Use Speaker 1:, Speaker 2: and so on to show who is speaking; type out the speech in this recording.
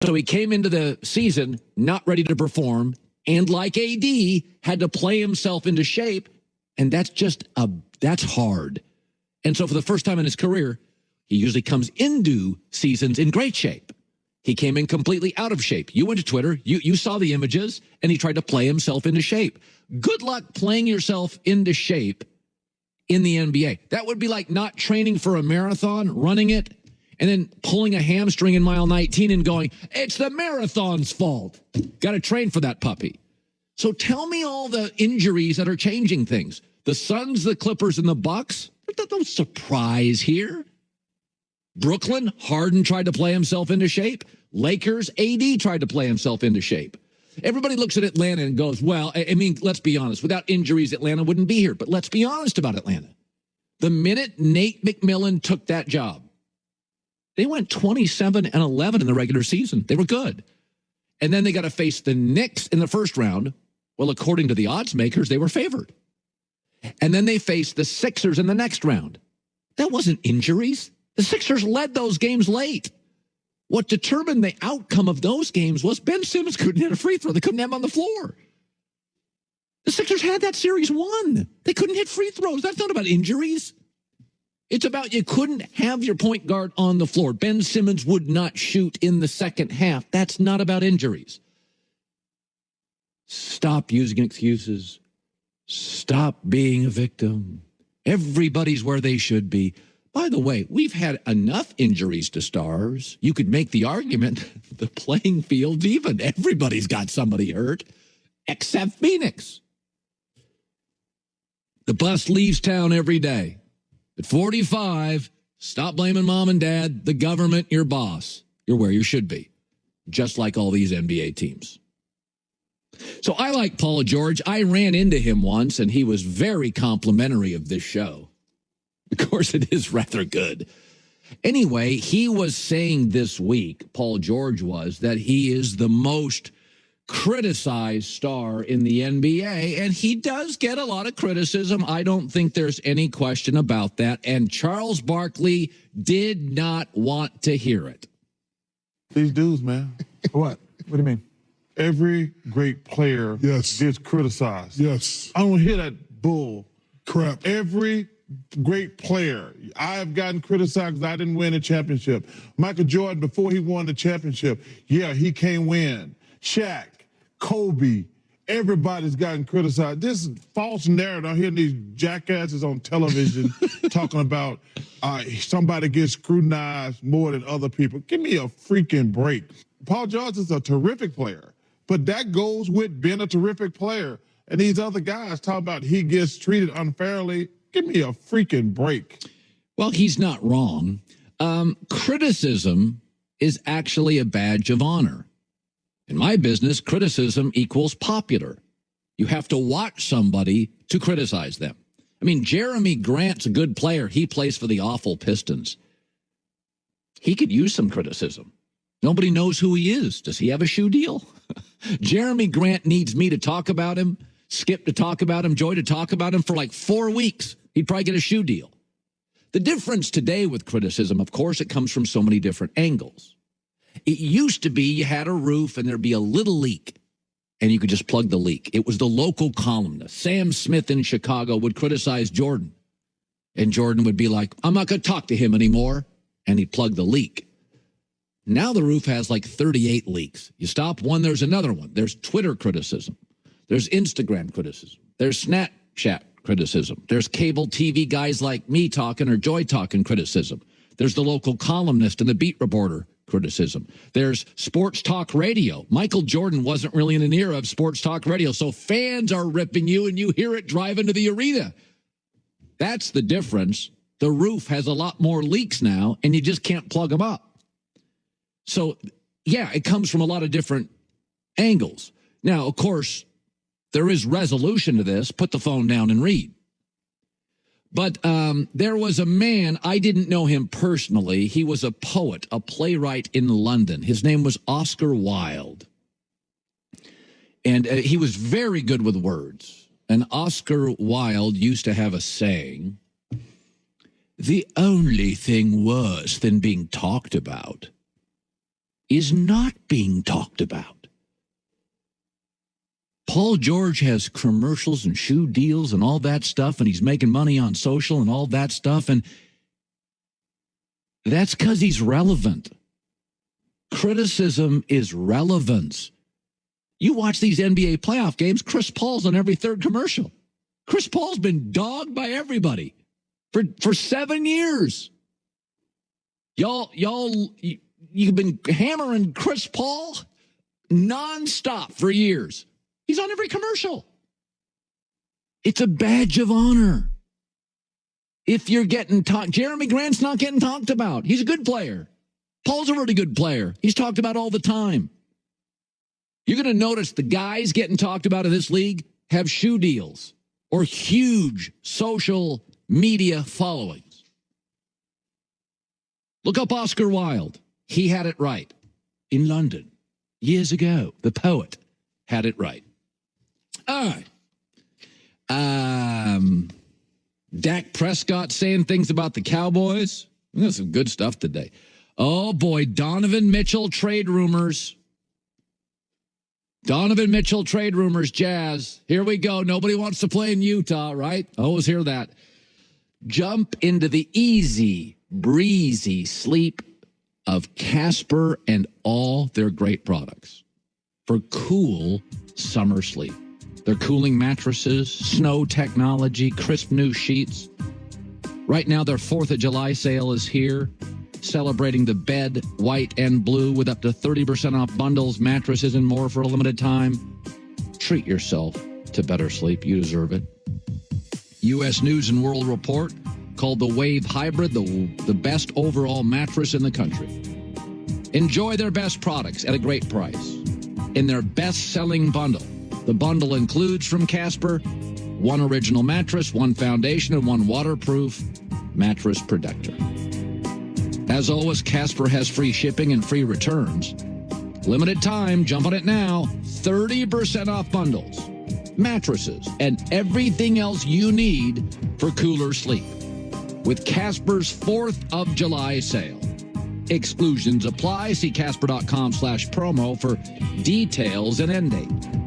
Speaker 1: So he came into the season not ready to perform, and like AD, had to play himself into shape, and that's hard. And so for the first time in his career, he usually comes into seasons in great shape. He came in completely out of shape. You went to Twitter, you saw the images, and he tried to play himself into shape. Good luck playing yourself into shape in the NBA. That would be like not training for a marathon, running it, and then pulling a hamstring in mile 19 and going, it's the marathon's fault. Got to train for that puppy. So tell me all the injuries that are changing things. The Suns, the Clippers, and the Bucks, there's no surprise here. Brooklyn, Harden tried to play himself into shape. Lakers, AD tried to play himself into shape. Everybody looks at Atlanta and goes, well, I mean, let's be honest. Without injuries, Atlanta wouldn't be here. But let's be honest about Atlanta. The minute Nate McMillan took that job, they went 27-11 in the regular season. They were good. And then they got to face the Knicks in the first round. Well, according to the odds makers, they were favored. And then they faced the Sixers in the next round. That wasn't injuries. The Sixers led those games late. What determined the outcome of those games was Ben Simmons couldn't hit a free throw. They couldn't have him on the floor. The Sixers had that series won. They couldn't hit free throws. That's not about injuries. It's about you couldn't have your point guard on the floor. Ben Simmons would not shoot in the second half. That's not about injuries. Stop using excuses. Stop being a victim. Everybody's where they should be. By the way, we've had enough injuries to stars. You could make the argument the playing field's even. Everybody's got somebody hurt, except Phoenix. The bus leaves town every day. At 45, stop blaming mom and dad, the government, your boss. You're where you should be, just like all these NBA teams. So I like Paul George. I ran into him once, and he was very complimentary of this show. Of course, it is rather good. Anyway, he was saying this week, Paul George was, that he is the most criticized star in the NBA, and he does get a lot of criticism. I don't think there's any question about that. And Charles Barkley did not want to hear it.
Speaker 2: These dudes, man.
Speaker 3: What? What do you mean?
Speaker 2: Every great player gets criticized.
Speaker 3: Yes.
Speaker 2: I don't hear that bull
Speaker 3: crap.
Speaker 2: Every great player. I have gotten criticized because I didn't win a championship. Michael Jordan, before he won the championship, he can't win. Shaq, Kobe, everybody's gotten criticized. This false narrative. I'm hearing these jackasses on television talking about somebody gets scrutinized more than other people. Give me a freaking break. Paul George is a terrific player, but that goes with being a terrific player. And these other guys talk about he gets treated unfairly. Give me a freaking break.
Speaker 1: Well, he's not wrong. Criticism is actually a badge of honor. In my business, criticism equals popular. You have to watch somebody to criticize them. I mean, Jeremy Grant's a good player. He plays for the awful Pistons. He could use some criticism. Nobody knows who he is. Does he have a shoe deal? Jeremy Grant needs me to talk about him, Skip to talk about him, Joy to talk about him for like 4 weeks. He'd probably get a shoe deal. The difference today with criticism, of course, it comes from so many different angles. It used to be you had a roof and there'd be a little leak and you could just plug the leak. It was the local columnist. Sam Smith in Chicago would criticize Jordan. And Jordan would be like, I'm not going to talk to him anymore. And he'd plug the leak. Now the roof has like 38 leaks. You stop one, there's another one. There's Twitter criticism. There's Instagram criticism. There's Snapchat criticism. There's cable TV guys like me talking or Joy talking criticism. There's the local columnist and the beat reporter criticism. There's sports talk radio. Michael Jordan wasn't really in an era of sports talk radio, so fans are ripping you and you hear it driving to the arena. That's the difference. The roof has a lot more leaks now, and you just can't plug them up. So, yeah, it comes from a lot of different angles. Now, of course, there is resolution to this. Put the phone down and read. But there was a man, I didn't know him personally. He was a poet, a playwright in London. His name was Oscar Wilde. And he was very good with words. And Oscar Wilde used to have a saying, the only thing worse than being talked about is not being talked about. Paul George has commercials and shoe deals and all that stuff, and he's making money on social and all that stuff, and that's because he's relevant. Criticism is relevance. You watch these NBA playoff games, Chris Paul's on every third commercial. Chris Paul's been dogged by everybody for 7 years. You've been hammering Chris Paul nonstop for years. He's on every commercial. It's a badge of honor. If you're getting talked, Jeremy Grant's not getting talked about. He's a good player. Paul's a really good player. He's talked about all the time. You're going to notice the guys getting talked about in this league have shoe deals or huge social media followings. Look up Oscar Wilde. He had it right in London years ago. The poet had it right. All right. Dak Prescott saying things about the Cowboys. There's some good stuff today. Oh, boy, Donovan Mitchell trade rumors. Donovan Mitchell trade rumors, Jazz. Here we go. Nobody wants to play in Utah, right? I always hear that. Jump into the easy, breezy sleep of Casper and all their great products for cool summer sleep. Their cooling mattresses, snow technology, crisp new sheets. Right now, their 4th of July sale is here, celebrating the bed, white and blue, with up to 30% off bundles, mattresses, and more for a limited time. Treat yourself to better sleep. You deserve it. U.S. News and World Report called the Wave Hybrid the best overall mattress in the country. Enjoy their best products at a great price in their best-selling bundle. The bundle includes from Casper 1 original mattress, 1 foundation, and 1 waterproof mattress protector. As always, Casper has free shipping and free returns. Limited time, jump on it now. 30% off bundles, mattresses, and everything else you need for cooler sleep with Casper's 4th of July sale. Exclusions apply. See casper.com/promo for details and end date.